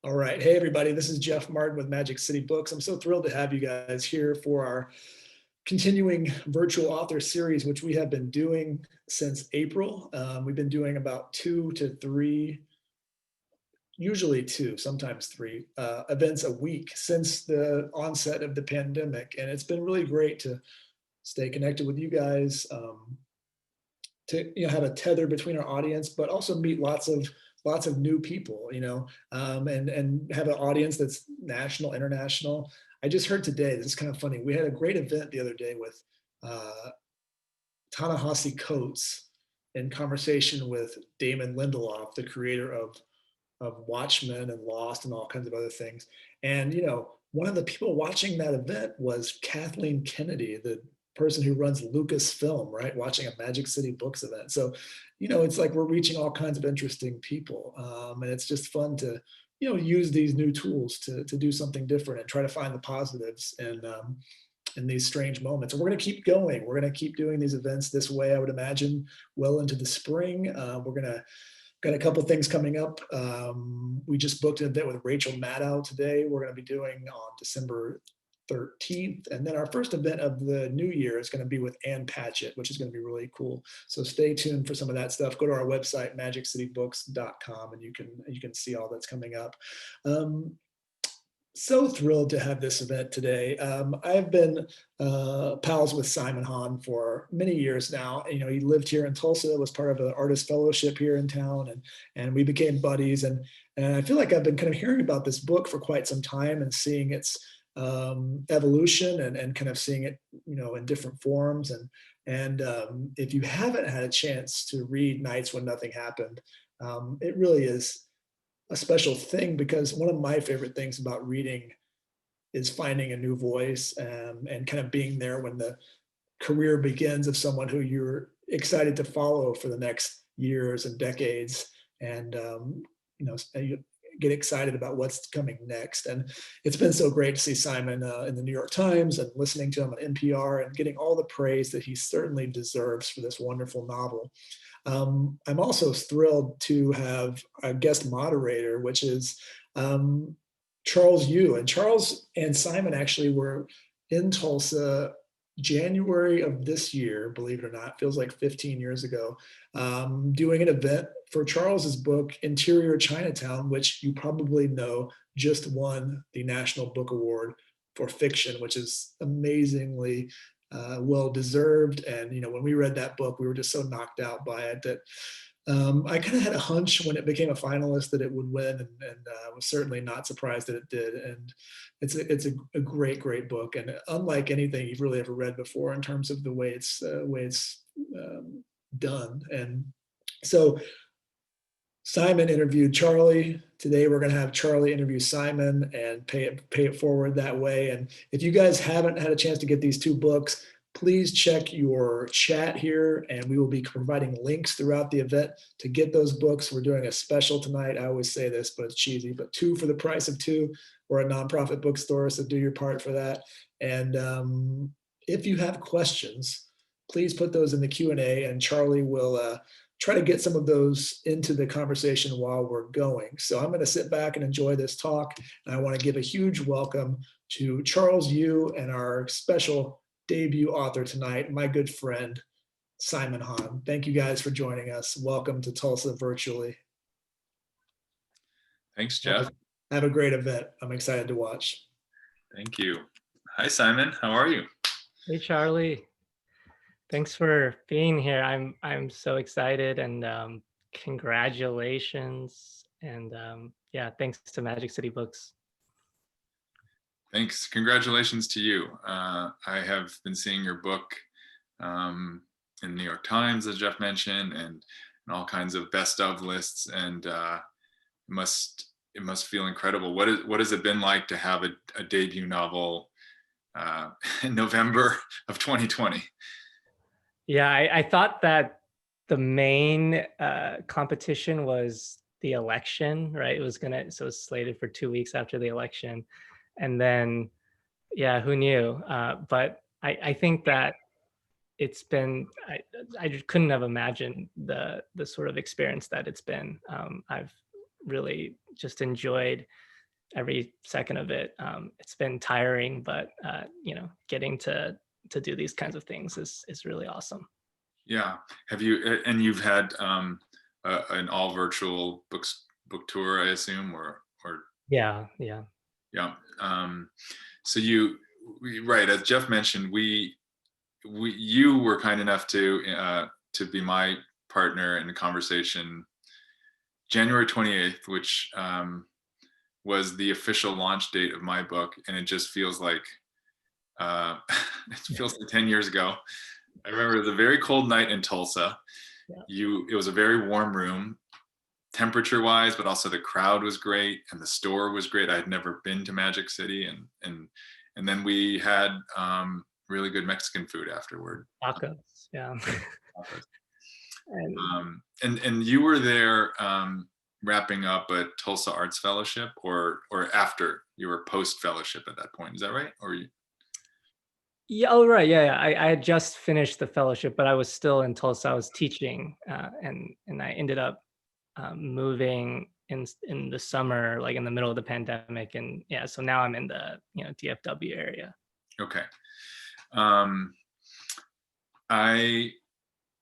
All right. Hey, everybody. This is Jeff Martin with Magic City Books. I'm so thrilled to have you guys here for our continuing virtual author series, which we have been doing since April. We've been doing about 2 to 3, usually 2, sometimes 3 events a week since the onset of the pandemic. And it's been really great to stay connected with you guys, to have a tether between our audience, but also meet lots of new people, and have an audience that's national, international. I just heard today, this is kind of funny. We had a great event the other day with Ta-Nehisi Coates in conversation with Damon Lindelof, the creator of Watchmen and Lost and all kinds of other things. And one of the people watching that event was Kathleen Kennedy, the person who runs Lucasfilm, right? Watching a Magic City Books event. So, it's like we're reaching all kinds of interesting people. And it's just fun to, use these new tools to do something different and try to find the positives in these strange moments. And we're going to keep going. We're going to keep doing these events this way, I would imagine, well into the spring. Got a couple of things coming up. We just booked an event with Rachel Maddow today. We're going to be doing on December 13th. And then our first event of the new year is going to be with Ann Patchett, which is going to be really cool. So stay tuned for some of that stuff. Go to our website, magiccitybooks.com, and you can see all that's coming up. So thrilled to have this event today. I've been pals with Simon Hahn for many years now. He lived here in Tulsa, was part of an artist fellowship here in town, and we became buddies. And I feel like I've been kind of hearing about this book for quite some time and seeing its evolution and kind of seeing it, in different forms. And if you haven't had a chance to read Nights When Nothing Happened, it really is a special thing, because one of my favorite things about reading is finding a new voice and kind of being there when the career begins of someone who you're excited to follow for the next years and decades. And, you get excited about what's coming next. And it's been so great to see Simon in the New York Times and listening to him on NPR and getting all the praise that he certainly deserves for this wonderful novel. I'm also thrilled to have a guest moderator, which is Charles Yu. And Charles and Simon actually were in Tulsa January of this year, believe it or not, feels like 15 years ago, doing an event for Charles's book, Interior Chinatown, which you probably know just won the National Book Award for fiction, which is amazingly well-deserved. And, when we read that book, we were just so knocked out by it that I kind of had a hunch when it became a finalist that it would win, and was certainly not surprised that it did. And it's a great, great book, and unlike anything you've really ever read before in terms of the way it's done. And so Simon interviewed Charlie. Today we're going to have Charlie interview Simon and pay it forward that way. And if you guys haven't had a chance to get these two books, please check your chat here, and we will be providing links throughout the event to get those books. We're doing a special tonight. I always say this, but it's cheesy, but 2 for the price of 2. We're a nonprofit bookstore, so do your part for that. And if you have questions, please put those in the Q&A, and Charlie will try to get some of those into the conversation while we're going. So I'm going to sit back and enjoy this talk. And I want to give a huge welcome to Charles Yu and our special debut author tonight, my good friend, Simon Hahn. Thank you guys for joining us. Welcome to Tulsa virtually. Thanks, Jeff. Have a great event. I'm excited to watch. Thank you. Hi, Simon. How are you? Hey, Charlie. Thanks for being here. I'm so excited, and congratulations. And yeah, thanks to Magic City Books. Thanks. Congratulations to you. I have been seeing your book in the New York Times, as Jeff mentioned, and all kinds of best of lists, and it must feel incredible. What has it been like to have a debut novel in November of 2020? Yeah, I thought that the main competition was the election, right? So it's slated for 2 weeks after the election. And then, yeah, who knew? But I think that it's been, I just couldn't have imagined the sort of experience that it's been. I've really just enjoyed every second of it. It's been tiring, but getting to do these kinds of things is really awesome. Yeah. Have you, and you've had an all virtual book tour, I assume, or Yeah. yeah. So right, as Jeff mentioned, you were kind enough to be my partner in the conversation January 28th, which was the official launch date of my book, and it just feels like it feels like 10 years ago. I remember it was a very cold night in Tulsa. Yeah. It was a very warm room, temperature wise, but also the crowd was great and the store was great. I had never been to Magic City, and then we had really good Mexican food afterward. Tacos. Yeah. And And you were there wrapping up a Tulsa Arts Fellowship, or after you were post fellowship at that point. Is that right? Or yeah, oh right, yeah. I had just finished the fellowship, but I was still in Tulsa. I was teaching, and I ended up moving in the summer, like in the middle of the pandemic, and yeah. So now I'm in the DFW area. okay.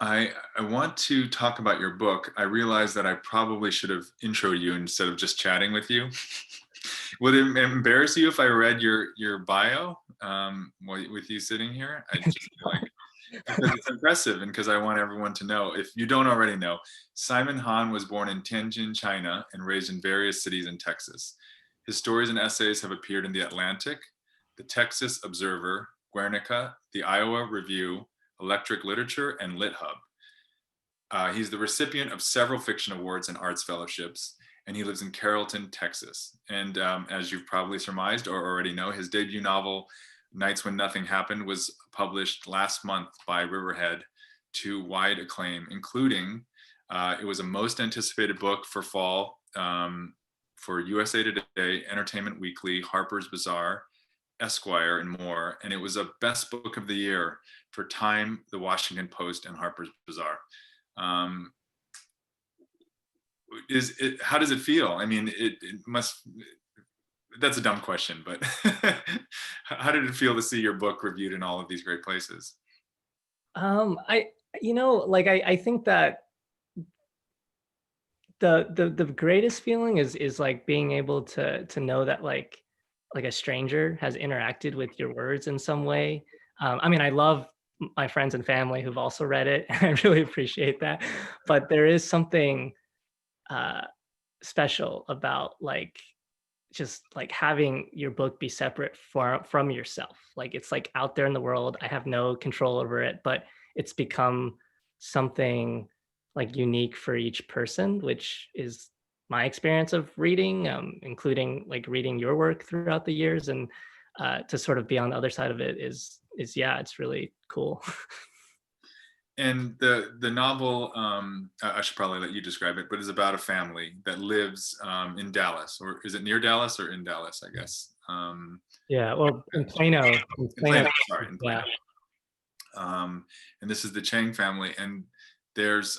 I want to talk about your book. I realized that I probably should have introed you instead of just chatting with you. Would it embarrass you if I read your bio with you sitting here? I just feel like, because it's impressive, and because I want everyone to know. If you don't already know, Simon Han was born in Tianjin, China, and raised in various cities in Texas. His stories and essays have appeared in The Atlantic, The Texas Observer, Guernica, The Iowa Review, Electric Literature, and LitHub. He's the recipient of several fiction awards and arts fellowships, and he lives in Carrollton, Texas. And as you've probably surmised or already know, his debut novel, Nights When Nothing Happened, was published last month by Riverhead to wide acclaim, including it was a most anticipated book for fall for USA Today, Entertainment Weekly, Harper's Bazaar, Esquire, and more. And it was a best book of the year for Time, The Washington Post, and Harper's Bazaar. How does it feel? I mean, it must, that's a dumb question, but how did it feel to see your book reviewed in all of these great places? I think that the greatest feeling is like being able to know that like a stranger has interacted with your words in some way. I mean, I love my friends and family who've also read it, and I really appreciate that. But there is something special about like just like having your book be separate from yourself. Like it's like out there in the world. I have no control over it, but it's become something like unique for each person, which is my experience of reading, including like reading your work throughout the years. And to sort of be on the other side of it is yeah, it's really cool. And the novel, I should probably let you describe it, but is about a family that lives in Dallas, or is it near Dallas or in Dallas, I guess? Yeah, well, in Plano. In Plano, sorry, in Yeah. Plano. And this is the Cheng family, and there's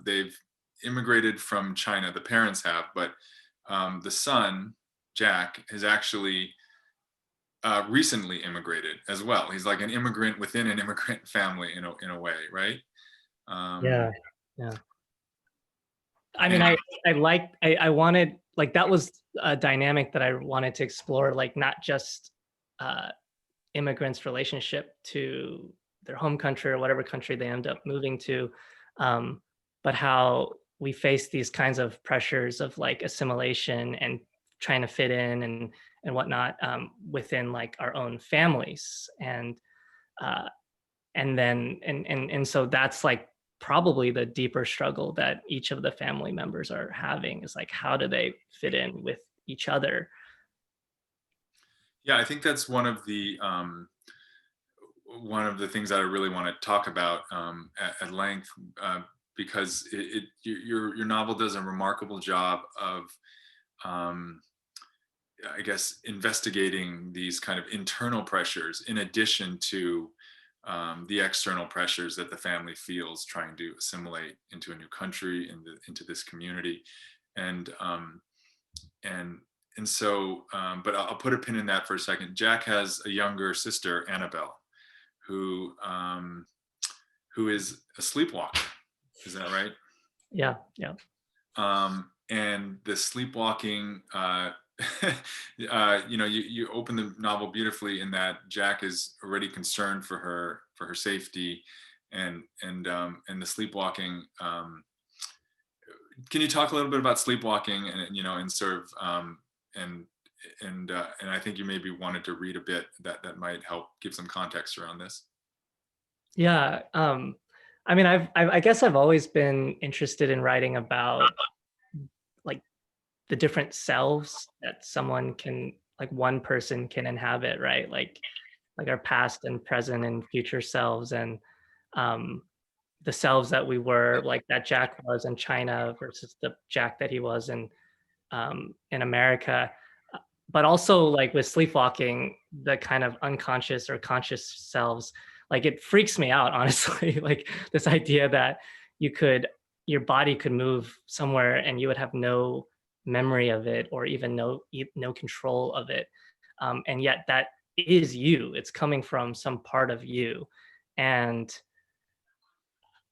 they've immigrated from China. The parents have, but the son, Jack, has actually recently immigrated as well. He's like an immigrant within an immigrant family in a way, right? Yeah. I mean, I wanted, like, that was a dynamic that I wanted to explore, like not just immigrants' relationship to their home country or whatever country they end up moving to, but how we face these kinds of pressures of like assimilation and trying to fit in and whatnot, within like our own families. And then and so that's like probably the deeper struggle that each of the family members are having, is like, how do they fit in with each other? Yeah, I think that's one of the things that I really want to talk about at length, because your novel does a remarkable job of, I guess, investigating these kind of internal pressures in addition to the external pressures that the family feels trying to assimilate into a new country, into this community. And and so, but I'll put a pin in that for a second. Jack has a younger sister, Annabel, who is a sleepwalker. Is that right? Yeah. And the sleepwalking, you open the novel beautifully in that Jack is already concerned for her safety, and the sleepwalking. Can you talk a little bit about sleepwalking, and sort of and I think you maybe wanted to read a bit that might help give some context around this. Yeah. I mean, I guess I've always been interested in writing about like the different selves that someone can, like one person can inhabit, right? Like our past and present and future selves, and um, the selves that we were, like that Jack was in China versus the Jack that he was in America. But also like with sleepwalking, the kind of unconscious or conscious selves, like it freaks me out, honestly. Like this idea that your body could move somewhere and you would have no memory of it, or even no control of it. And yet that is you. It's coming from some part of you. And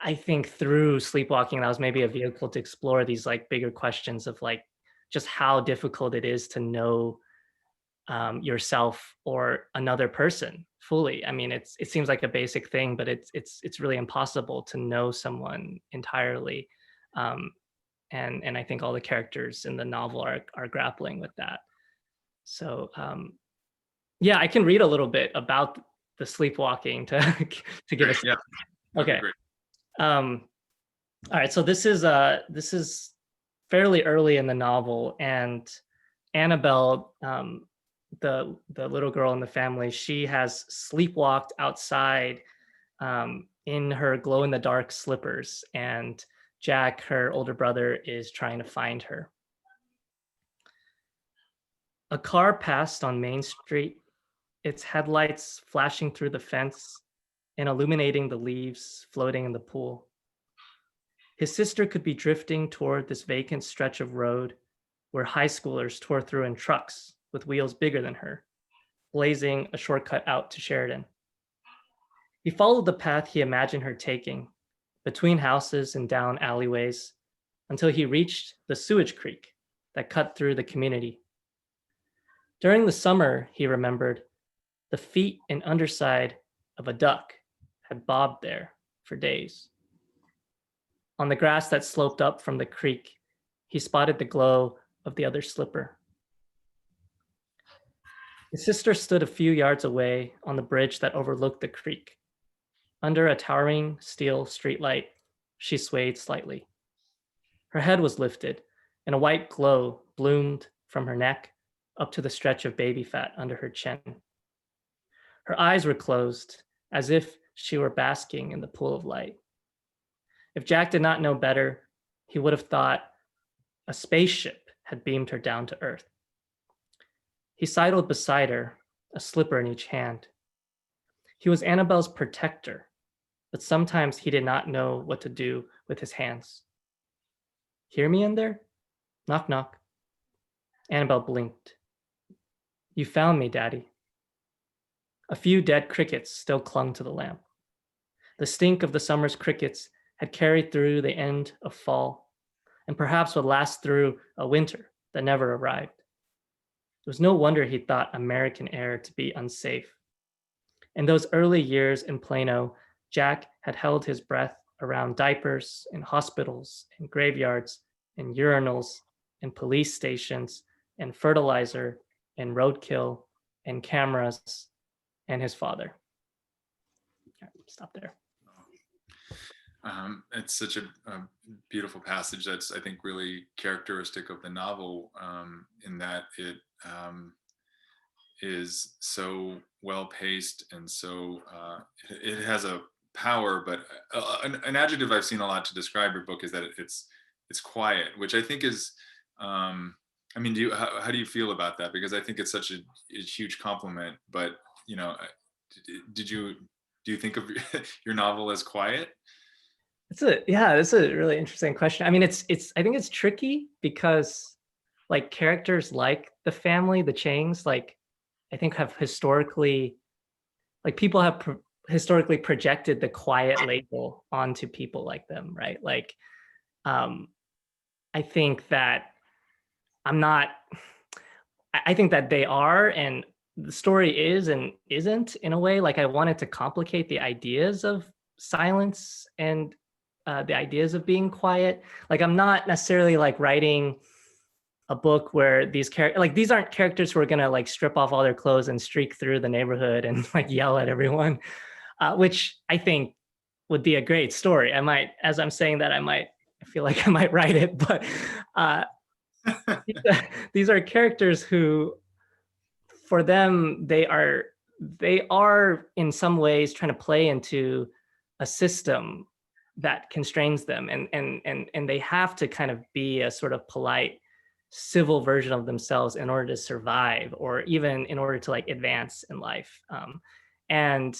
I think through sleepwalking, that was maybe a vehicle to explore these like bigger questions of like just how difficult it is to know yourself or another person fully. I mean, it seems like a basic thing, but it's really impossible to know someone entirely. And I think all the characters in the novel are grappling with that. So yeah, I can read a little bit about the sleepwalking to to give us. Yeah. Okay. All right. So this is fairly early in the novel, and Annabel, the little girl in the family, she has sleepwalked outside in her glow in the dark slippers, and Jack, her older brother, is trying to find her. A car passed on Main Street, its headlights flashing through the fence and illuminating the leaves floating in the pool. His sister could be drifting toward this vacant stretch of road where high schoolers tore through in trucks with wheels bigger than her, blazing a shortcut out to Sheridan. He followed the path he imagined her taking, between houses and down alleyways, until he reached the sewage creek that cut through the community. During the summer, he remembered, the feet and underside of a duck had bobbed there for days. On the grass that sloped up from the creek, he spotted the glow of the other slipper. His sister stood a few yards away on the bridge that overlooked the creek. Under a towering steel streetlight, she swayed slightly. Her head was lifted, and a white glow bloomed from her neck up to the stretch of baby fat under her chin. Her eyes were closed, as if she were basking in the pool of light. If Jack did not know better, he would have thought a spaceship had beamed her down to earth. He sidled beside her, a slipper in each hand. He was Annabel's protector, but sometimes he did not know what to do with his hands. Hear me in there? Knock, knock. Annabel blinked. You found me, Daddy. A few dead crickets still clung to the lamp. The stink of the summer's crickets had carried through the end of fall, and perhaps would last through a winter that never arrived. It was no wonder he thought American air to be unsafe. In those early years in Plano, Jack had held his breath around diapers in hospitals and graveyards and urinals and police stations and fertilizer and roadkill and cameras and his father. Stop there. It's such a beautiful passage that's, I think, really characteristic of the novel, in that it is so well paced, and so it has a power. But an adjective I've seen a lot to describe your book is that it's quiet, which I think is. I mean, how do you feel about that? Because I think it's such a huge compliment. But do you think of your novel as quiet? That's a really interesting question. I mean, I think it's tricky because like characters like the family, the Chengs, like I think have historically, like people have historically projected the quiet label onto people like them, right? Like, I think that I'm not, I think that they are, and the story is and isn't in a way. Like I wanted to complicate the ideas of silence and the ideas of being quiet. Like I'm not necessarily like writing a book where these characters, like these aren't characters who are gonna like strip off all their clothes and streak through the neighborhood and like yell at everyone, which I think would be a great story. I might, as I'm saying that, I feel like I might write it, but uh, these are characters who, for them, they are in some ways trying to play into a system that constrains them, and they have to kind of be a sort of polite, civil version of themselves in order to survive, or even in order to like advance in life. And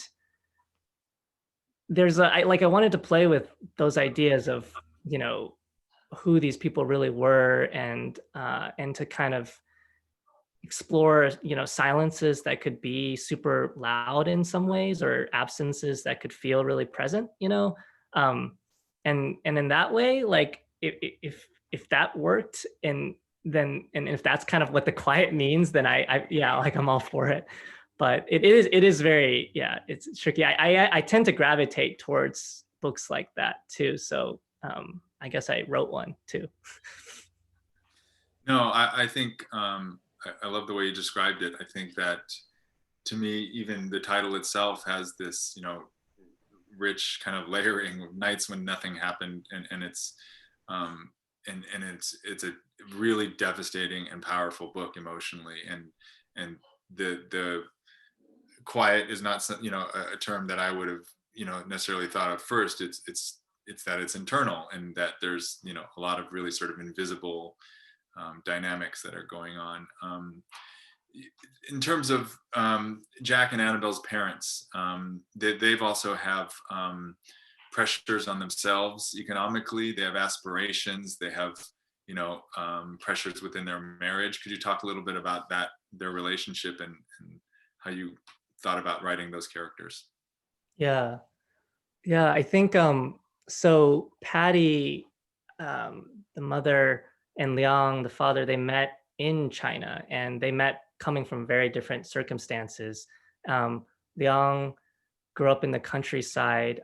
I wanted to play with those ideas of, you know, who these people really were, and to kind of explore, you know, silences that could be super loud in some ways, or absences that could feel really present, you know. And in that way, like if that worked, and then, and if that's kind of what the quiet means, then I yeah, like I'm all for it. But it is very, yeah, it's tricky. I tend to gravitate towards books like that too, so I guess I wrote one too. No, I think I love the way you described it. I think that, to me, even the title itself has this, you know, rich kind of layering of nights when nothing happened, and it's and it's a really devastating and powerful book emotionally, and the quiet is not, you know, a term that I would have, you know, necessarily thought of first. It's that it's internal, and that there's, you know, a lot of really sort of invisible dynamics that are going on. In terms of Jack and Annabelle's parents, they've also have pressures on themselves economically. They have aspirations. They have, you know, pressures within their marriage. Could you talk a little bit about that, their relationship, and how you thought about writing those characters? Yeah. Yeah, I think so Patty, the mother, and Liang, the father, they met in China, and they met coming from very different circumstances. Liang grew up in the countryside,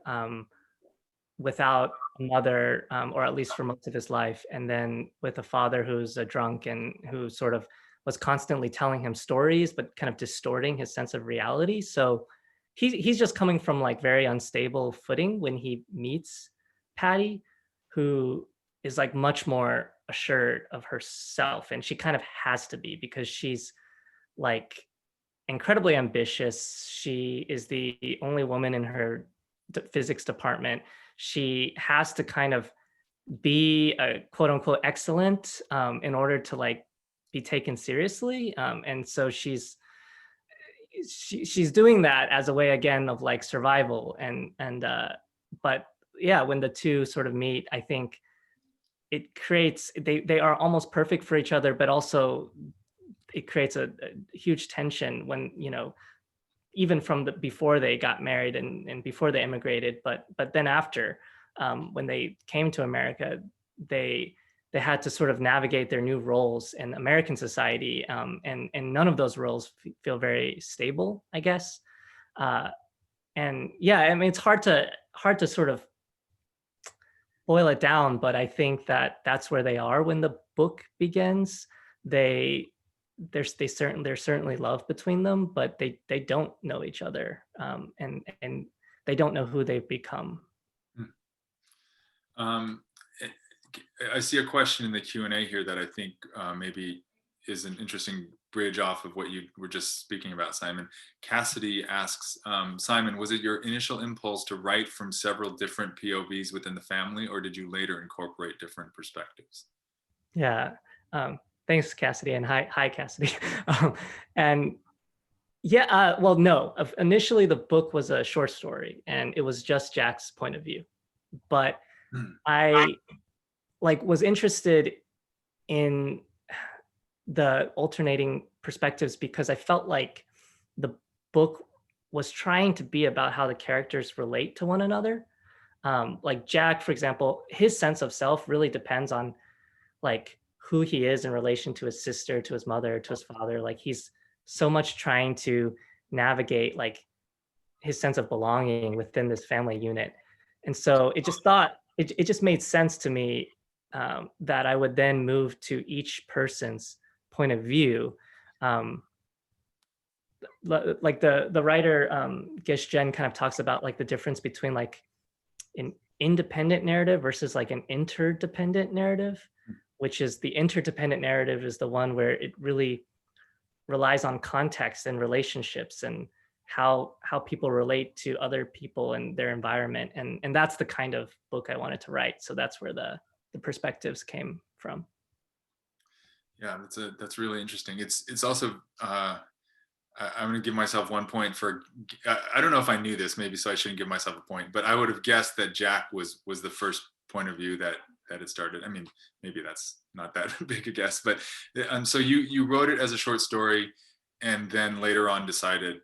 without a mother, or at least for most of his life, and then with a father who's a drunk and who sort of was constantly telling him stories, but kind of distorting his sense of reality. So he's just coming from like very unstable footing when he meets Patty, who is like much more assured of herself, and she kind of has to be, because she's like incredibly ambitious. She is the only woman in her physics department. She has to kind of be a quote unquote excellent, in order to like be taken seriously. And so she's doing that as a way, again, of like survival. But yeah, when the two sort of meet, I think it creates, they are almost perfect for each other, but also it creates a huge tension when, you know, even from the before they got married, and before they immigrated, but then after, when they came to America, they had to sort of navigate their new roles in American society, and none of those roles feel very stable, I guess. And yeah, I mean, it's hard to sort of boil it down, but I think that that's where they are when the book begins. There's certainly love between them, but they don't know each other, and they don't know who they've become. Um, I see a question in the Q&A here that I think maybe is an interesting bridge off of what you were just speaking about, Simon. Cassidy asks, Simon, was it your initial impulse to write from several different POVs within the family, or did you later incorporate different perspectives? Yeah. Thanks, Cassidy, and hi, Cassidy. And yeah, well, no. Initially, the book was a short story, and it was just Jack's point of view. But I like was interested in the alternating perspectives because I felt like the book was trying to be about how the characters relate to one another. Like Jack, for example, his sense of self really depends on like who he is in relation to his sister, to his mother, to his father. Like he's so much trying to navigate like his sense of belonging within this family unit. And so it just made sense to me that I would then move to each person's point of view. Like the writer Gish Jen kind of talks about like the difference between like an independent narrative versus like an interdependent narrative, which is the interdependent narrative is the one where it really relies on context and relationships and how people relate to other people and their environment. And that's the kind of book I wanted to write. So that's where the perspectives came from. Yeah, that's really interesting. It's also I'm going to give myself 1 point for I don't know if I knew this, maybe, so I shouldn't give myself a point, but I would have guessed that Jack was the first point of view that it started. I mean, maybe that's not that big a guess, but so you wrote it as a short story, and then later on decided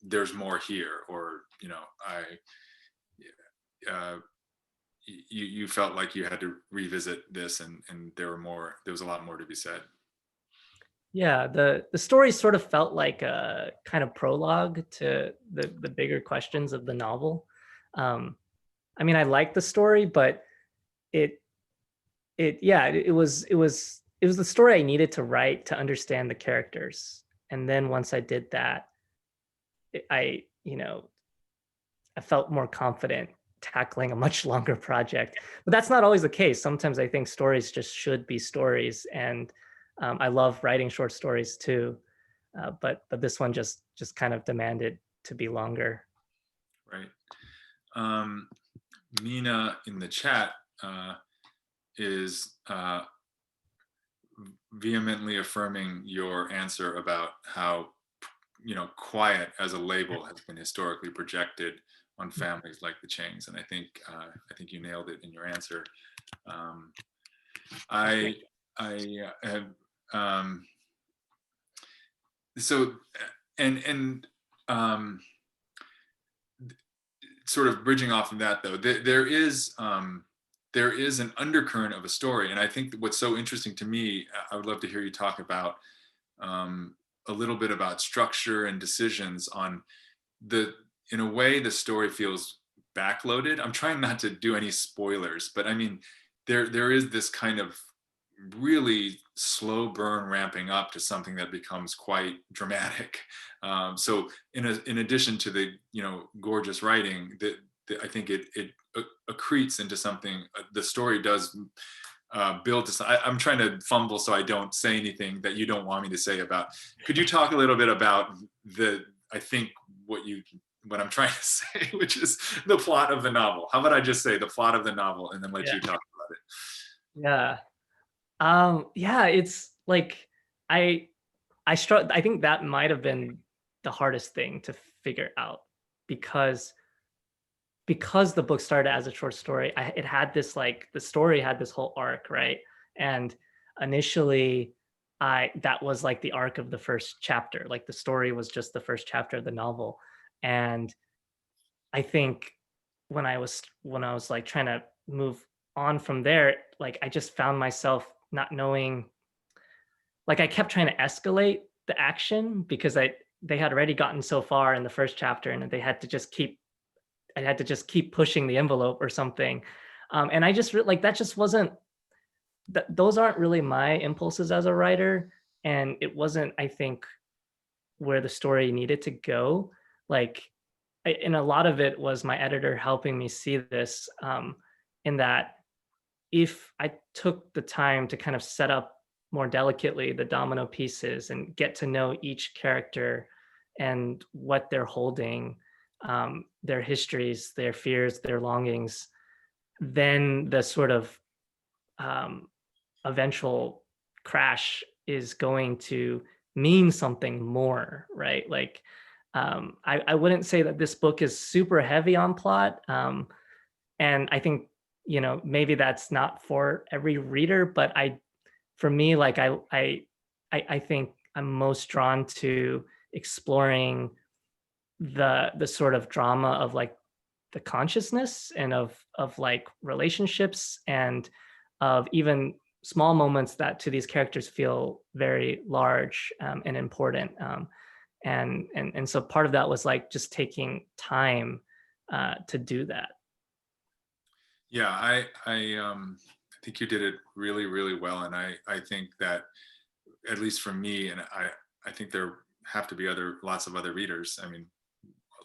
there's more here, or you felt like you had to revisit this, and there was a lot more to be said. Yeah, the story sort of felt like a kind of prologue to the bigger questions of the novel. I mean, I liked the story, but it was the story I needed to write to understand the characters. And then once I did that, I felt more confident tackling a much longer project. But that's not always the case. Sometimes I think stories just should be stories, and I love writing short stories too. But this one just kind of demanded to be longer. Right. Mina in the chat is vehemently affirming your answer about how quiet as a label has been historically projected on families like the Chengs, and I think you nailed it in your answer. I have so and sort of bridging off of that, though, there is an undercurrent of a story, and I think what's so interesting to me, I would love to hear you talk about a little bit about structure and decisions on in a way the story feels backloaded. I'm trying not to do any spoilers, but I mean, there is this kind of really slow burn ramping up to something that becomes quite dramatic. So in addition to the gorgeous writing, I think it accretes into something. The story does build to. I'm trying to fumble so I don't say anything that you don't want me to say about. Could you talk a little bit about I think what I'm trying to say, which is the plot of the novel. How about I just say the plot of the novel and then let you talk about it? Yeah. Yeah, it's like I think that might have been the hardest thing to figure out because the book started as a short story. It had this the story had this whole arc, right? And initially that was like the arc of the first chapter. Like the story was just the first chapter of the novel. And I think when I was like trying to move on from there, like I just found myself not knowing, like I kept trying to escalate the action because they had already gotten so far in the first chapter, and I had to just keep pushing the envelope or something. And I just like that just wasn't those aren't really my impulses as a writer, and it wasn't, I think, where the story needed to go. Like, and a lot of it was my editor helping me see this, in that if I took the time to kind of set up more delicately the domino pieces and get to know each character and what they're holding, their histories, their fears, their longings, then the sort of eventual crash is going to mean something more, right? Like, I wouldn't say that this book is super heavy on plot. And I think, maybe that's not for every reader, but for me, like I I think I'm most drawn to exploring the sort of drama of like the consciousness and of like relationships and of even small moments that to these characters feel very large and important. And so part of that was like just taking time to do that. Yeah, I think you did it really, really well, and I think that, at least for me, and I think there have to be lots of other readers. I mean,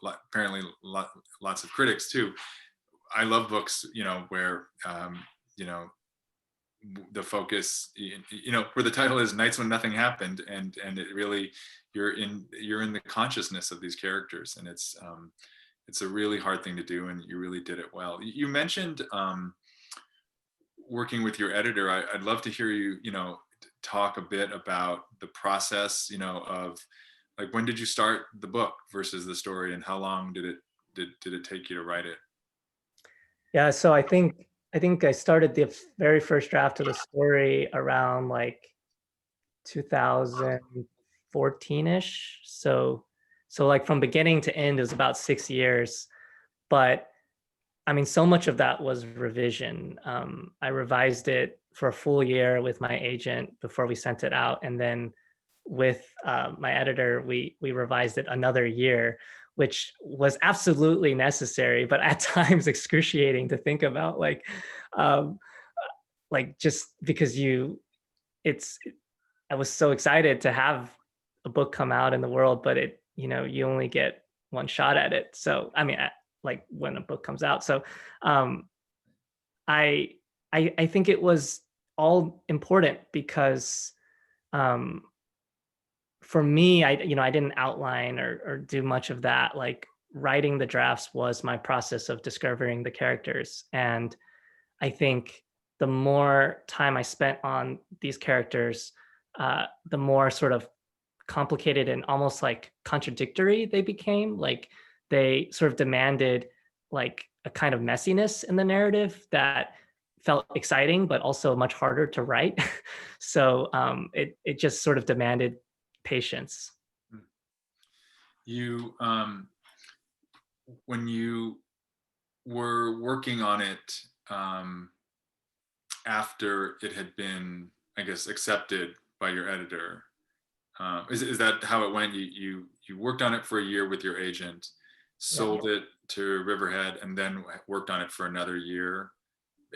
apparently lots of critics too. I love books, where you know the focus, where the title is "Nights When Nothing Happened," and it really, you're in the consciousness of these characters, and it's a really hard thing to do, and you really did it well. You mentioned working with your editor. I'd love to hear you, talk a bit about the process, of like, when did you start the book versus the story, and how long did it take you to write it? Yeah, so I think I started the very first draft of the story around like 2014-ish. So like from beginning to end is about 6 years. But I mean, so much of that was revision. I revised it for a full year with my agent before we sent it out, and then with my editor, we revised it another year, which was absolutely necessary, but at times excruciating to think about. Um, like just because it's I was so excited to have a book come out in the world, but you only get one shot at it. So, I mean, like when a book comes out. So, um, I, I think it was all important because, um, for me, I didn't outline or do much of that. Like writing the drafts was my process of discovering the characters. And I think the more time I spent on these characters, the more sort of complicated and almost like contradictory they became. Like they sort of demanded like a kind of messiness in the narrative that felt exciting, but also much harder to write. So it just sort of demanded patience. You, when you were working on it, after it had been, I guess, accepted by your editor, is that how it went? You worked on it for a year with your agent, Yeah. sold it to Riverhead, and then worked on it for another year.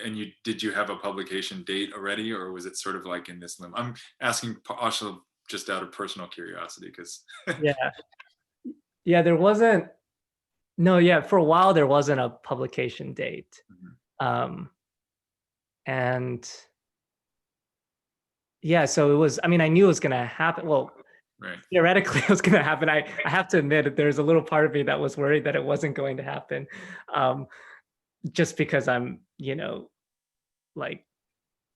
And did you have a publication date already, or was it sort of like in this limbo? I'm asking also just out of personal curiosity, because Yeah. Yeah, there wasn't, no, yeah, for a while there wasn't a publication date. Um, and yeah, so it was, I mean, I knew it was going to happen. Well, right. theoretically it was going to happen. I have to admit that there's a little part of me that was worried that it wasn't going to happen. Just because I'm, like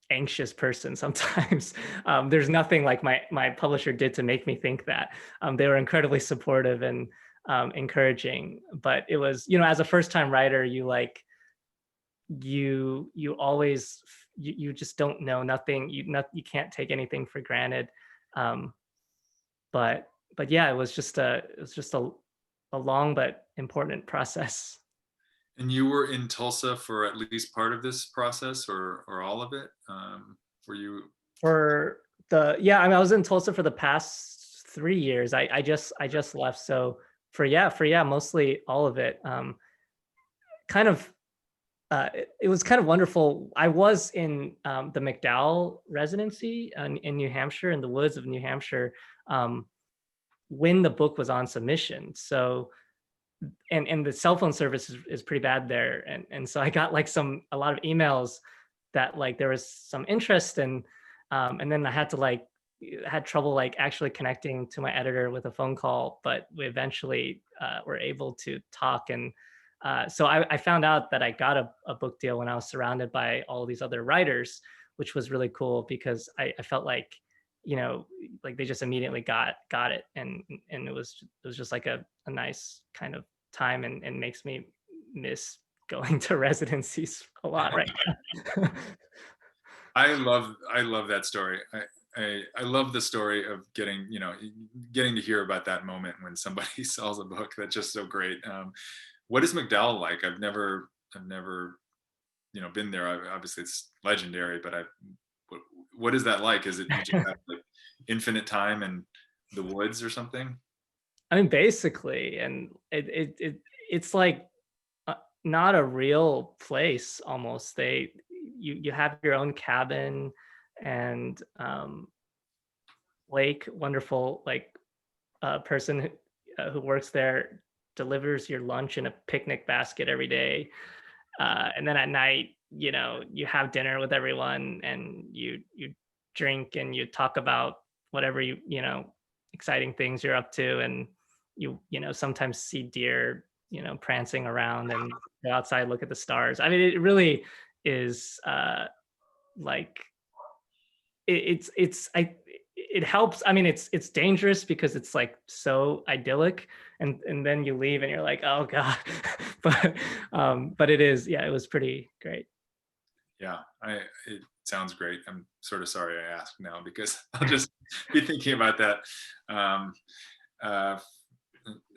anxious person sometimes. There's nothing like my publisher did to make me think that. They were incredibly supportive and encouraging, but it was, as a first time writer, you always, you just don't know nothing. You can't take anything for granted. Um, but yeah, it was just a long but important process. And you were in Tulsa for at least part of this process, or all of it? Were you? Yeah, I mean, I was in Tulsa for the past 3 years. I just left. So for mostly all of it. Kind of, it was kind of wonderful. I was in the McDowell residency in New Hampshire, in the woods of New Hampshire, um, when the book was on submission. So, and the cell phone service is pretty bad there, and so I got like a lot of emails that like there was some interest, and then I had trouble like actually connecting to my editor with a phone call, but we eventually were able to talk. And so I found out that I got a book deal when I was surrounded by all these other writers, which was really cool because I felt like, like they just immediately got it, and it was just like a nice kind of time, and makes me miss going to residencies a lot right now. I love that story. I love the story of getting, getting to hear about that moment when somebody sells a book. That's just so great. What is McDowell like? I've never, been there. Obviously it's legendary, but what is that like? Is it, you just have like infinite time in the woods or something? I mean, basically, and it's like not a real place almost. You have your own cabin and Blake, wonderful like person who works there, delivers your lunch in a picnic basket every day. And then at night, you have dinner with everyone and you drink and you talk about whatever exciting things you're up to, and sometimes see deer prancing around, and go outside, look at the stars. I mean, it really is like it helps. I mean, it's dangerous because it's like so idyllic, and then you leave and you're like, oh god. But it is, yeah, it was pretty great. Yeah, it sounds great. I'm sort of sorry I asked now because I'll just be thinking about that um, uh,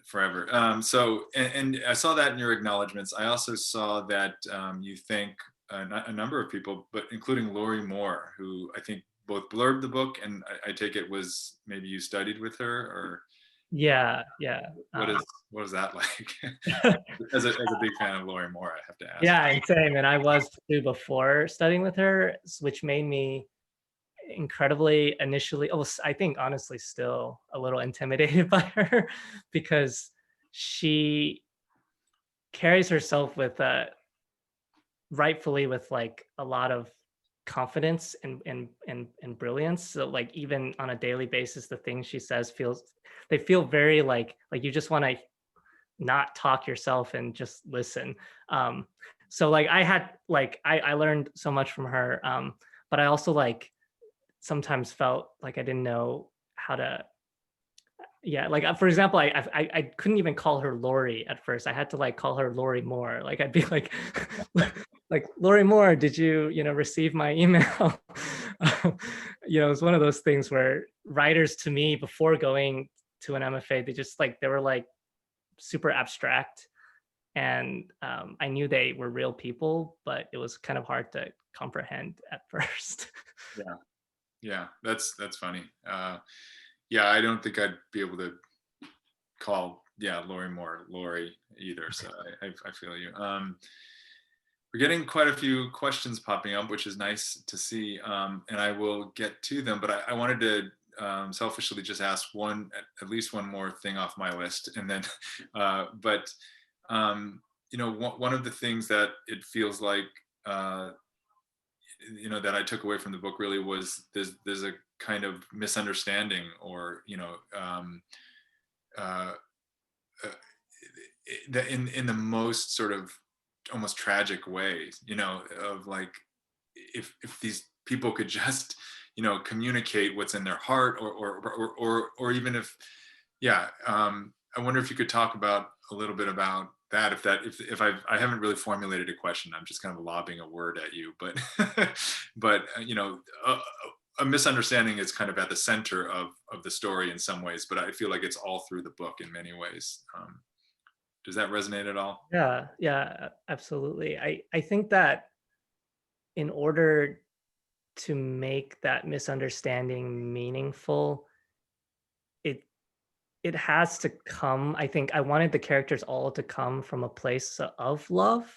forever. So, and I saw that in your acknowledgments. I also saw that you thank a number of people, but including Lori Moore, who I think both blurbed the book, and I take it was maybe you studied with her, or Yeah. what is that like? As a big fan of Lori Moore, I have to ask. Yeah, and same. And I was too before studying with her, which made me incredibly initially, I think honestly still a little intimidated by her because she carries herself with rightfully with like a lot of confidence and brilliance. So like even on a daily basis, the things she says they feel very like you just want to not talk yourself and just listen. So like I had like I learned so much from her, but I also like sometimes felt like I didn't know how to. Yeah, like for example, I couldn't even call her Lori at first. I had to like call her Lori Moore. Like I'd be like, like Lori Moore, did you receive my email? It's one of those things where writers to me before going to an MFA, they were like super abstract, and I knew they were real people, but it was kind of hard to comprehend at first. Yeah, that's funny. Yeah, I don't think I'd be able to call Lori Moore Lori either. So I feel you. We're getting quite a few questions popping up, which is nice to see, and I will get to them. But I wanted to selfishly just ask at least one more thing off my list, and then, but one of the things that it feels like that I took away from the book really was there's a kind of misunderstanding, or in the most sort of almost tragic way, of like if these people could just communicate what's in their heart, or even if I wonder if you could talk about a little bit about that, if I haven't really formulated a question, I'm just kind of lobbing a word at you, but but a misunderstanding is kind of at the center of the story in some ways, but I feel like it's all through the book in many ways. Does that resonate at all? Yeah, absolutely. I think that in order to make that misunderstanding meaningful, it has to come. I think I wanted the characters all to come from a place of love,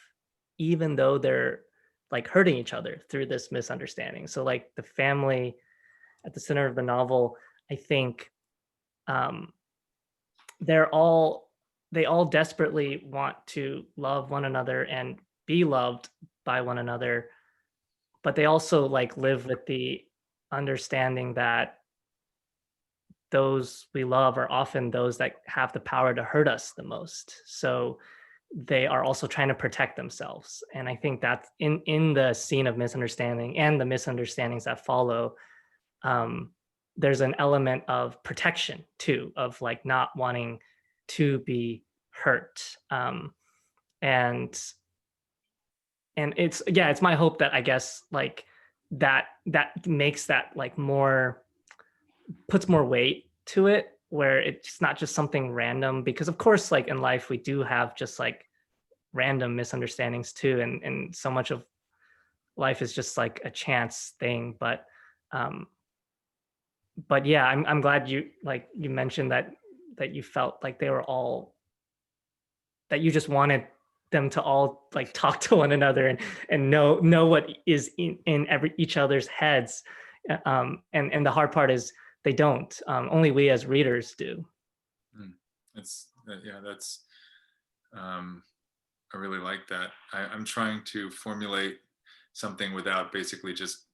even though they're like hurting each other through this misunderstanding. So like the family at the center of the novel, I think they all desperately want to love one another and be loved by one another, but they also like live with the understanding that those we love are often those that have the power to hurt us the most. So they are also trying to protect themselves. And I think that's in the scene of misunderstanding and the misunderstandings that follow, there's an element of protection too, of like not wanting to be hurt. And it's my hope that I guess like that makes that like more puts more weight to it, where it's not just something random, because of course, like in life, we do have just like random misunderstandings too. And so much of life is just like a chance thing. Um, but yeah, I'm glad you mentioned that you felt like they were all, that you just wanted them to all like talk to one another and know what is in each other's heads. And the hard part is they don't. Only we as readers do. It's yeah, that's I really like that. I'm trying to formulate something without basically just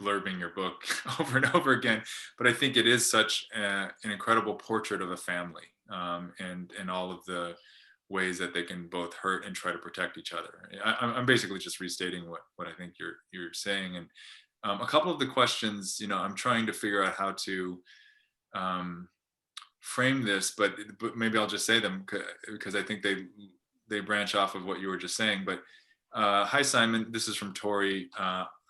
blurbing your book over and over again, but I think it is such an incredible portrait of a family, and all of the ways that they can both hurt and try to protect each other. I'm basically just restating what I think you're saying, and a couple of the questions, I'm trying to figure out how to frame this, but maybe I'll just say them because I think they branch off of what you were just saying. But hi, Simon. This is from Tori.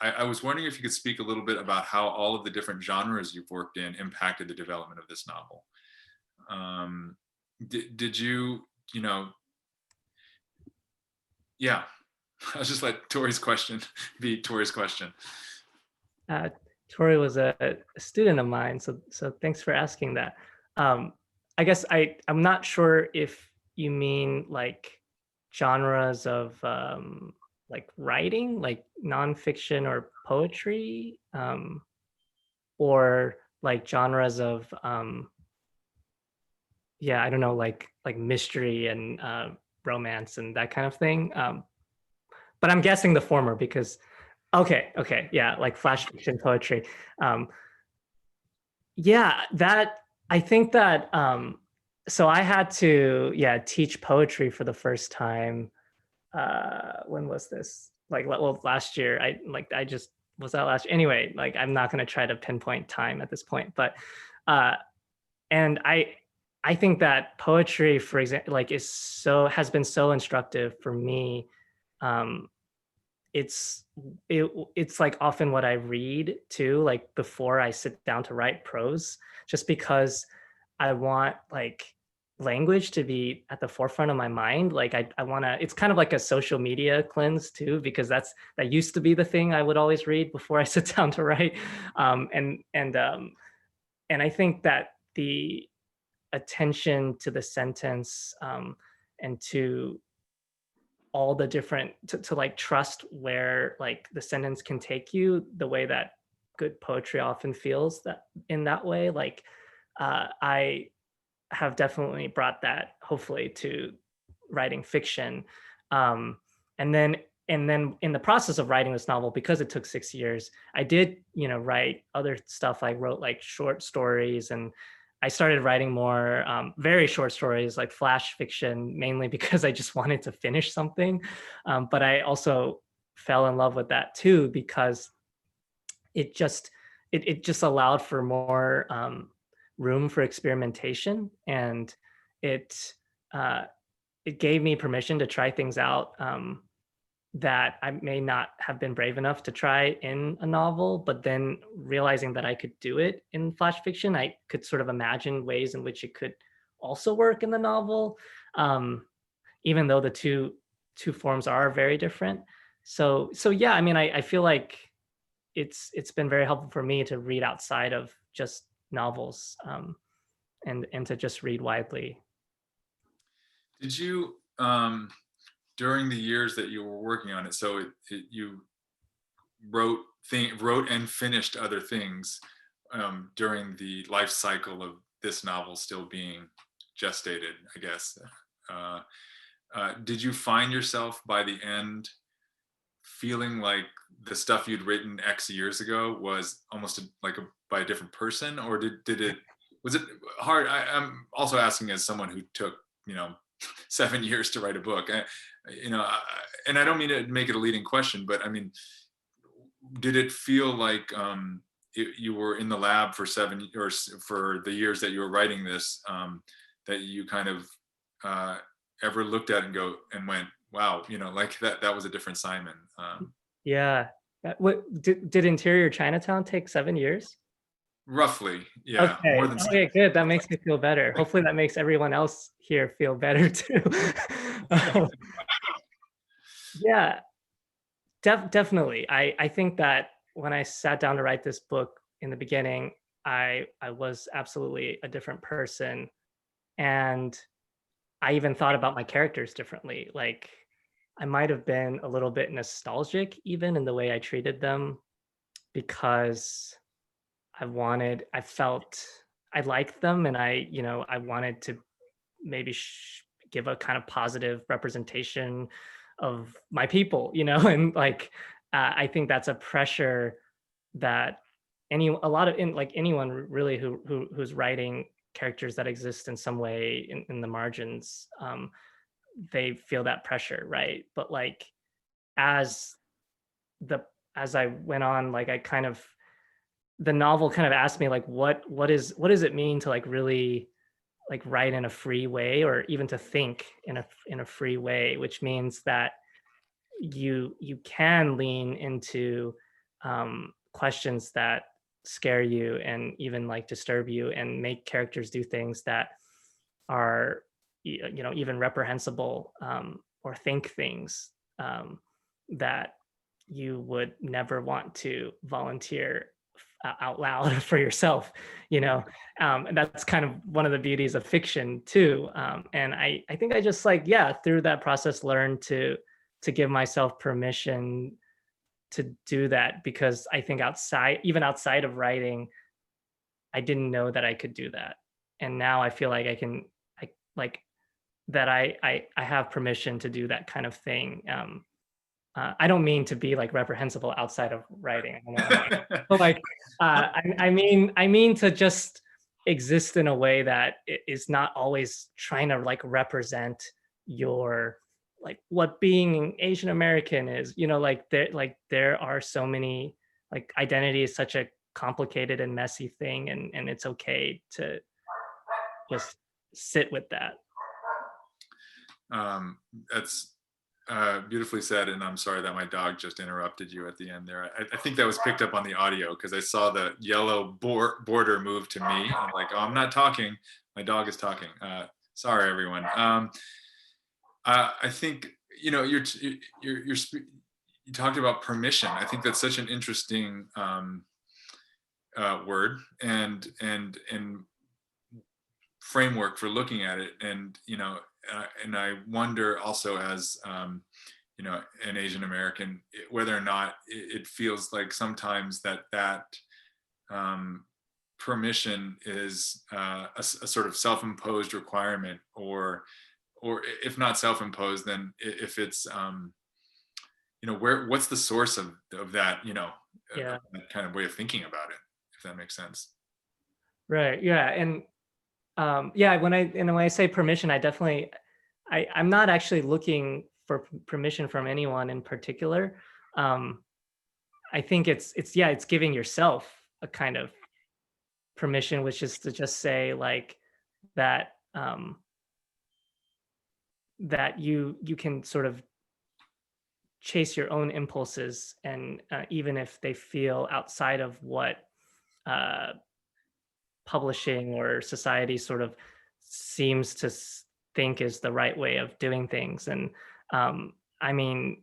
I was wondering if you could speak a little bit about how all of the different genres you've worked in impacted the development of this novel. Did you, yeah, I'll just let Tori's question be Tori's question. Tori was a student of mine, so thanks for asking that. I guess I'm not sure if you mean like genres of like writing, like nonfiction or poetry, or like genres of yeah, I don't know, like mystery and romance and that kind of thing. But I'm guessing the former because okay, yeah, like flash fiction poetry. Yeah, that I think that so I had to teach poetry for the first time. When was this? Like, well, last year. I just was that last year? Anyway, like I'm not going to try to pinpoint time at this point, but and I think that poetry, for example, like has been so instructive for me. It's like often what I read too, like before I sit down to write prose, just because I want like language to be at the forefront of my mind. Like I want to, it's kind of like a social media cleanse too, because that used to be the thing I would always read before I sit down to write. And I think that the attention to the sentence, and to all the different, to like trust where like the sentence can take you, the way that good poetry often feels that in that way. Like I have definitely brought that hopefully to writing fiction. And then in the process of writing this novel, because it took 6 years, I did, write other stuff. I wrote like short stories, and I started writing more very short stories, like flash fiction, mainly because I just wanted to finish something. But I also fell in love with that too, because it just allowed for more room for experimentation, and it gave me permission to try things out that I may not have been brave enough to try in a novel. But then realizing that I could do it in flash fiction, I could sort of imagine ways in which it could also work in the novel, even though the two forms are very different. So yeah, I mean, I feel like it's been very helpful for me to read outside of just novels, and to just read widely. Did you during the years that you were working on it, so you wrote and finished other things during the life cycle of this novel still being gestated, I guess. Did you find yourself by the end feeling like the stuff you'd written X years ago was almost by a different person, or was it hard? I'm also asking as someone who took 7 years to write a book. And I don't mean to make it a leading question, but I mean, did it feel like you were in the lab for for the years that you were writing this, that you kind of ever looked at and went, wow, like that was a different Simon? Yeah. What did Interior Chinatown take 7 years? roughly, yeah, more Okay. than Okay, good. That makes me feel better. Hopefully that makes everyone else here feel better too. Yeah, definitely. I think that when I sat down to write this book in the beginning, I was absolutely a different person. And I even thought about my characters differently. Like I might have been a little bit nostalgic even in the way I treated them because I felt I liked them and I wanted to maybe give a kind of positive representation of my people, and like I think that's a pressure that a lot of in like anyone really who's writing characters that exist in some way in the margins, they feel that pressure, right? But like as the as I went on, like I kind of the novel kind of asked me like what does it mean to like really like write in a free way or even to think in a free way, which means that you can lean into questions that scare you and even like disturb you and make characters do things that are even reprehensible, or think things that you would never want to volunteer out loud for yourself, and that's kind of one of the beauties of fiction too. And I think I just like, yeah, through that process learned to give myself permission to do that, because I think even outside of writing, I didn't know that I could do that. And now I feel like I like that I have permission to do that kind of thing. I don't mean to be like reprehensible outside of writing. I don't know. But like, I mean to just exist in a way that is not always trying to like represent your like what being Asian American is. There are so many, like identity is such a complicated and messy thing, and it's okay to just sit with that. That's beautifully said, and I'm sorry that my dog just interrupted you at the end there. I think that was picked up on the audio because I saw the yellow border move to me. I'm like, oh, I'm not talking. My dog is talking. Sorry, everyone. I think you talked about permission. I think that's such an interesting word and framework for looking at it, and I wonder also as an Asian American, whether or not it feels like sometimes that permission is a sort of self-imposed requirement, or if not self-imposed, then if it's what's the source of that, Yeah. that kind of way of thinking about it, if that makes sense. Right. Yeah. And yeah, when I say permission, I'm not actually looking for permission from anyone in particular. I think it's giving yourself a kind of permission, which is to just say like that, that you can sort of chase your own impulses, and even if they feel outside of what uh, publishing or society sort of seems to think is the right way of doing things. And I mean,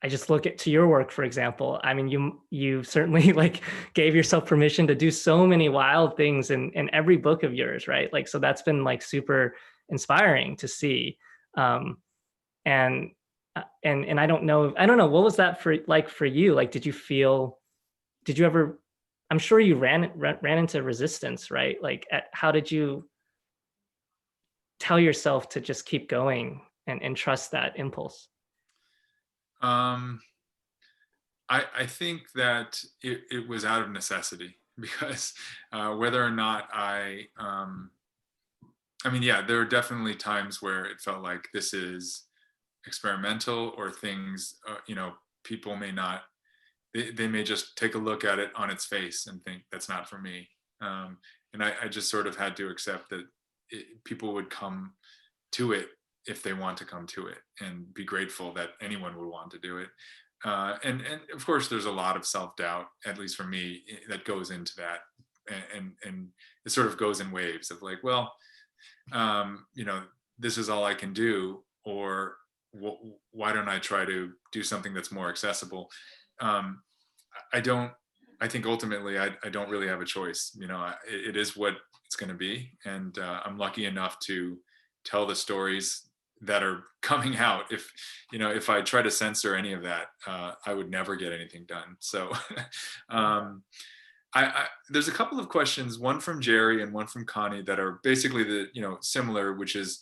I just look to your work, for example. I mean, you certainly like gave yourself permission to do so many wild things in every book of yours, right? Like, so that's been like super inspiring to see. Um, and and I don't know what was that for you? Like, did you ever, I'm sure you ran into resistance, right? Like how did you tell yourself to just keep going and trust that impulse? um I think that it was out of necessity because whether or not I mean, yeah, there are definitely times where it felt like this is experimental, or things, people may not, they may just take a look at it on its face and think that's not for me. And I just sort of had to accept that people would come to it if they want to come to it, and be grateful that anyone would want to do it. And of course, there's a lot of self doubt, at least for me, that goes into that and it sort of goes in waves of like, well, this is all I can do, or why don't I try to do something that's more accessible? um, I think ultimately I don't really have a choice. It is what it's going to be, and I'm lucky enough to tell the stories that are coming out. If I try to censor any of that, I would never get anything done. So there's a couple of questions, one from Jerry and one from Connie, that are basically similar, which is,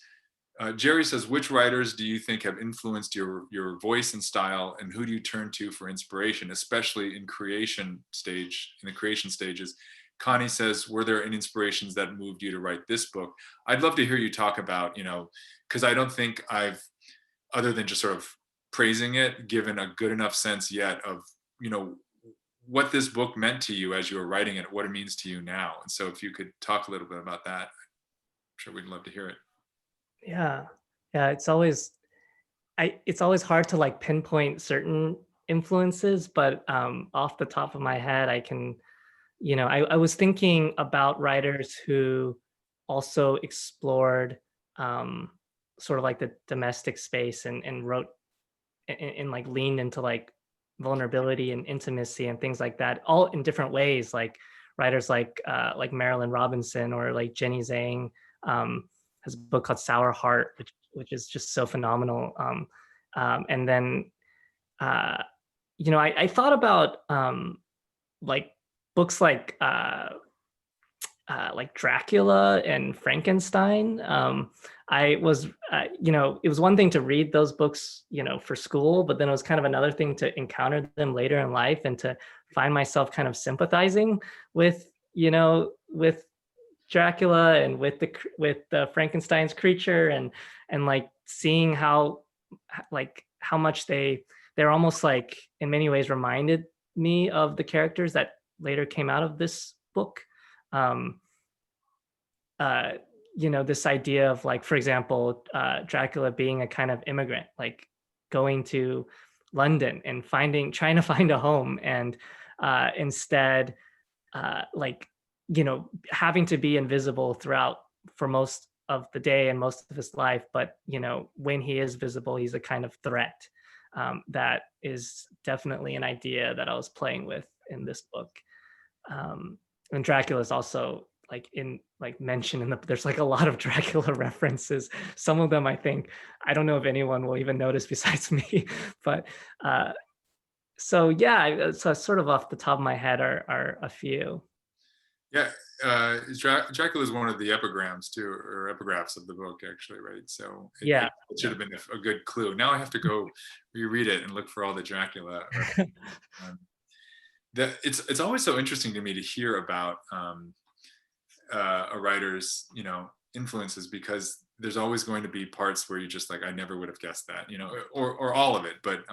Jerry says, which writers do you think have influenced your voice and style, and who do you turn to for inspiration, especially in the creation stages? Connie says, were there any inspirations that moved you to write this book? I'd love to hear you talk about, because I don't think I've, other than just sort of praising it, given a good enough sense yet of, what this book meant to you as you were writing it, what it means to you now. And so if you could talk a little bit about that, I'm sure we'd love to hear it. Yeah. It's always hard to like pinpoint certain influences, but off the top of my head, I can, I was thinking about writers who also explored sort of like the domestic space and wrote and like leaned into like vulnerability and intimacy and things like that, all in different ways. Like writers like Marilyn Robinson or like Jenny Zhang has a book called Sour Heart, which is just so phenomenal. And then I thought about like books like Dracula and Frankenstein. I was, it was one thing to read those books, for school, but then it was kind of another thing to encounter them later in life and to find myself kind of sympathizing with, with Dracula and with the Frankenstein's creature, and like seeing how much they're almost like in many ways reminded me of the characters that later came out of this book. This idea of like, for example, Dracula being a kind of immigrant, like going to London and trying to find a home, and instead having to be invisible throughout for most of the day and most of his life. But, when he is visible, he's a kind of threat. That is definitely an idea that I was playing with in this book. And Dracula is also mentioned in there's like a lot of Dracula references. Some of them, I don't know if anyone will even notice besides me, but so sort of off the top of my head are a few. Yeah, Dracula is one of the epigrams too, or epigraphs of the book, actually, right? So it should have been a good clue. Now I have to go reread it and look for all the Dracula. It's always so interesting to me to hear about a writer's influences, because there's always going to be parts where you're just like, I never would have guessed that, or all of it. But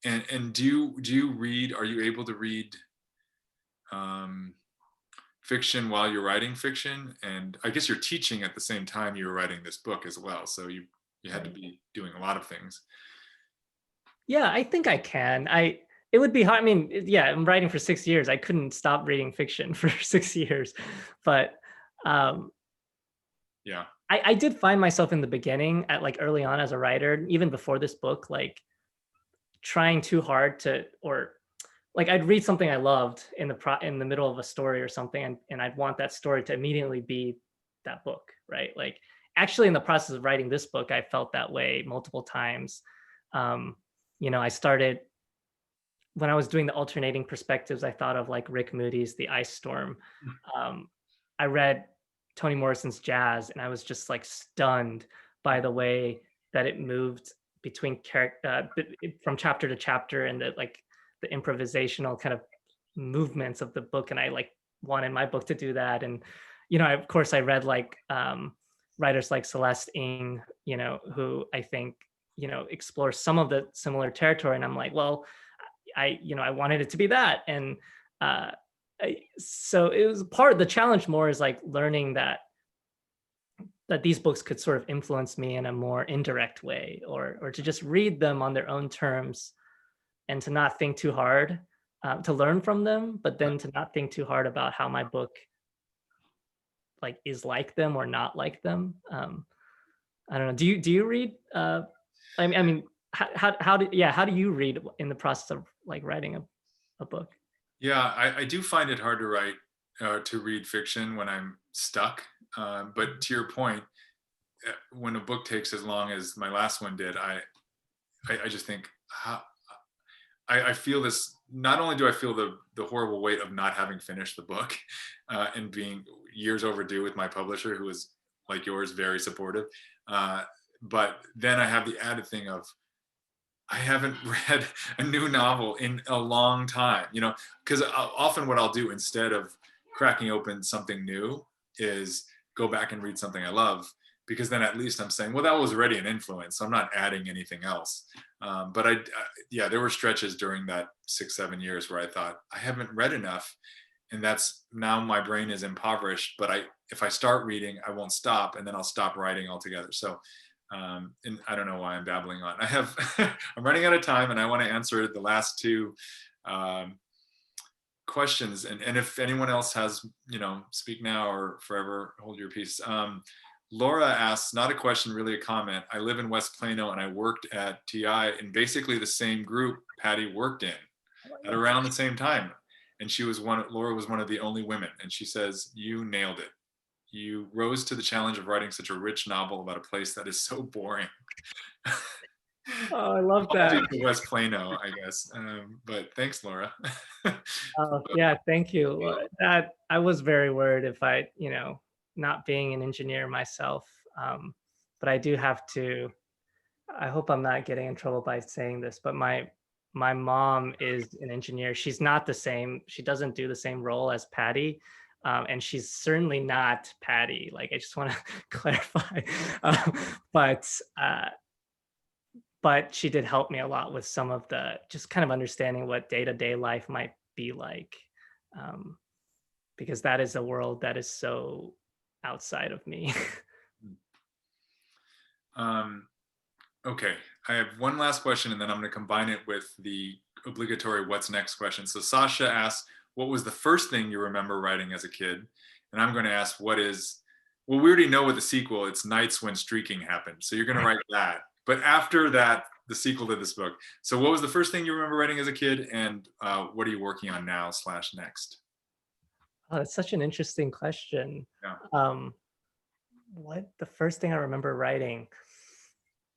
and do you read? Are you able to read fiction while you're writing fiction? And I guess you're teaching at the same time you were writing this book as well, so you had to be doing a lot of things. Yeah, I think I can. It would be hard. I mean, I'm writing for 6 years. I couldn't stop reading fiction for 6 years, but I did find myself in the beginning, at like early on as a writer, even before this book, like trying too hard to, or like I'd read something I loved in the middle of a story or something, and I'd want that story to immediately be that book, right? Like actually in the process of writing this book, I felt that way multiple times. I started, when I was doing the alternating perspectives, I thought of like Rick Moody's The Ice Storm. I read Toni Morrison's Jazz, and I was just like stunned by the way that it moved between from chapter to chapter, and the improvisational kind of movements of the book. And I like wanted my book to do that. And, of course I read like writers like Celeste Ng, who I think, explore some of the similar territory. And I'm like, well, I wanted it to be that. And so it was part of the challenge more is like learning that these books could sort of influence me in a more indirect way, or to just read them on their own terms and to not think too hard to learn from them, but then to not think too hard about how my book like is like them or not like them. I don't know. Do you read? I mean, how do you read in the process of like writing a book? Yeah, I do find it hard to write, to read fiction when I'm stuck. But to your point, when a book takes as long as my last one did, I just think, how, I feel this. Not only do I feel the horrible weight of not having finished the book, and being years overdue with my publisher, who was like yours, very supportive. But then I have the added thing of, I haven't read a new novel in a long time, because often what I'll do instead of cracking open something new is go back and read something I love, because then at least I'm saying, well, that was already an influence, so I'm not adding anything else. But yeah, there were stretches during that 6-7 years where I thought I haven't read enough, and that's now my brain is impoverished. But if I start reading, I won't stop, and then I'll stop writing altogether. So. And I don't know why I'm babbling on. I'm running out of time, and I want to answer the last two questions. And if anyone else has, speak now or forever hold your peace. Laura asks, not a question, really a comment. I live in West Plano, and I worked at TI in basically the same group Patty worked in at around the same time. And Laura was one of the only women. And she says, you nailed it. You rose to the challenge of writing such a rich novel about a place that is so boring. Oh, I love that. West Plano, I guess. But thanks, Laura. Yeah, thank you. That I was very worried if I, not being an engineer myself, but I do have to. I hope I'm not getting in trouble by saying this, but my mom is an engineer. She's not the same. She doesn't do the same role as Patty. And she's certainly not Patty. Like, I just want to clarify. But she did help me a lot with some of the just kind of understanding what day-to-day life might be like, because that is a world that is so outside of me. Okay, I have one last question, and then I'm going to combine it with the obligatory what's next question. So Sasha asks, what was the first thing you remember writing as a kid? And I'm going to ask, well, we already know what the sequel, it's Nights When Streaking Happened. So you're going to write that. But after that, the sequel to this book. So what was the first thing you remember writing as a kid? And what are you working on now / next? Oh, that's such an interesting question. Yeah. What the first thing I remember writing?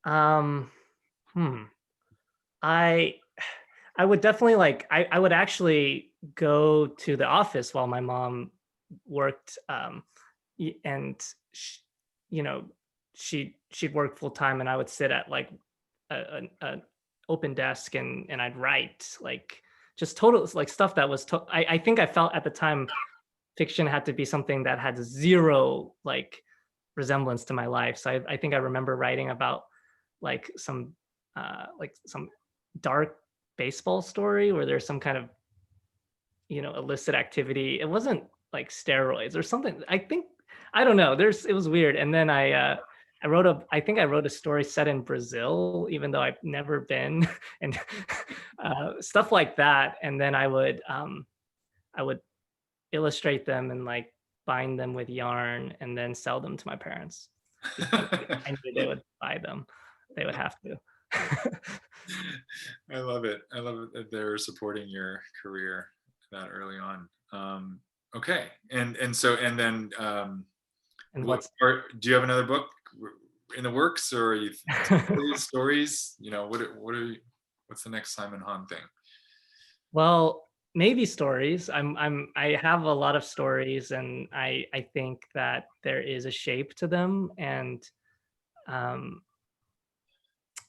I would definitely I would actually go to the office while my mom worked, and she'd work full time, and I would sit at like an open desk, and I'd write like just total like stuff that was I think I felt at the time fiction had to be something that had zero like resemblance to my life. So I think I remember writing about like some dark baseball story where there's some kind of illicit activity. It wasn't like steroids or something. I don't know. It was weird. And then I wrote a story set in Brazil, even though I've never been, and stuff like that. And then I would illustrate them and like bind them with yarn and then sell them to my parents. I knew they would buy them. They would have to. I love it. I love it that they're supporting your career that early on. Okay, and then And do you have another book in the works, or are you stories? What's the next Simon Hahn thing? Well, maybe stories. I have a lot of stories, and I think that there is a shape to them, and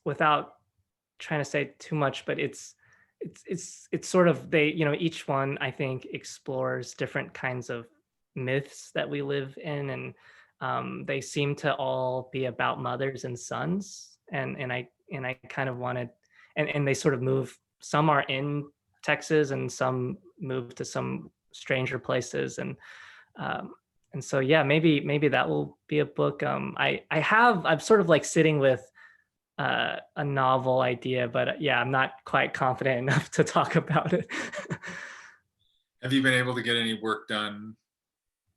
without trying to say too much, but it's sort of each one I think explores different kinds of myths that we live in, and they seem to all be about mothers and sons, and I kind of wanted, and they sort of move. Some are in Texas, and some move to some stranger places, and so yeah, maybe that will be a book. I'm sort of like sitting with a novel idea, but yeah, I'm not quite confident enough to talk about it. Have you been able to get any work done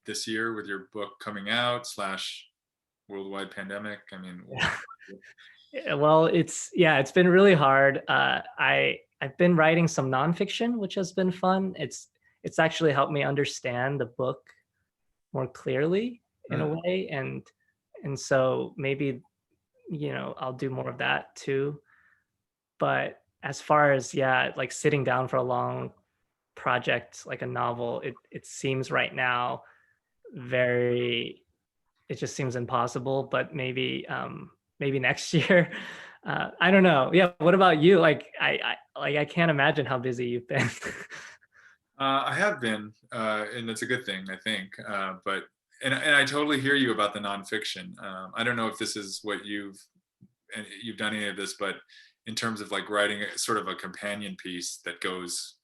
this year with your book coming out / worldwide pandemic? I mean, Yeah, well, it's been really hard. I've been writing some nonfiction, which has been fun. It's actually helped me understand the book more clearly in a way, and so maybe I'll do more of that too. But as far as like sitting down for a long project like a novel, it seems right now it just seems impossible. But maybe next year. I don't know. Yeah. What about you? Like I can't imagine how busy you've been. I have been, and it's a good thing, I think. But I totally hear you about the nonfiction. I don't know if this is what you've done any of this, but in terms of like writing sort of a companion piece that goes,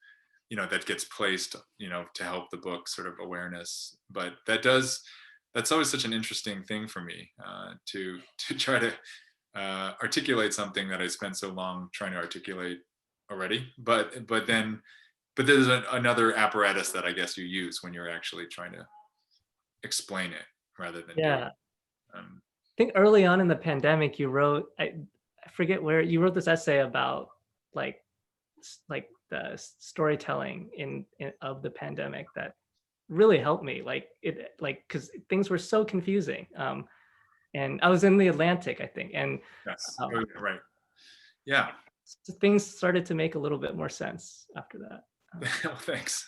that gets placed, to help the book sort of awareness. But that's always such an interesting thing for me, to try to articulate something that I spent so long trying to articulate already. But there's another apparatus that I guess you use when you're actually trying to explain it rather than do Yeah. it. I think early on in the pandemic, you wrote, I forget where you wrote this essay about like the storytelling in of the pandemic that really helped me. Because things were so confusing. And I was in the Atlantic, I think, and Yes. Right. Yeah. so things started to make a little bit more sense after that. Well, thanks.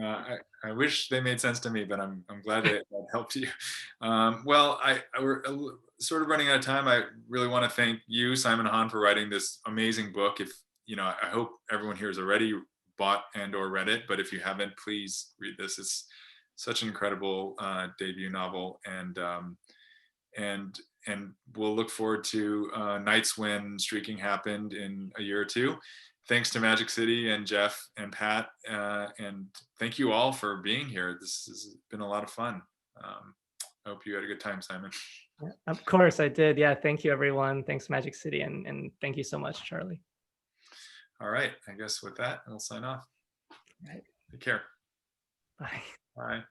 I wish they made sense to me, but I'm glad that helped you. Well, we're sort of running out of time. I really want to thank you, Simon Hahn, for writing this amazing book. If I hope everyone here has already bought and/or read it, but if you haven't, please read this. It's such an incredible debut novel, and we'll look forward to nights when streaking happened in a year or two. Thanks to Magic City and Jeff and Pat, and thank you all for being here. This has been a lot of fun. I hope you had a good time, Simon. Of course I did. Yeah, thank you everyone. Thanks Magic City, and thank you so much, Charlie. All right, I guess with that, we'll sign off. All right. Take care. Bye. Bye.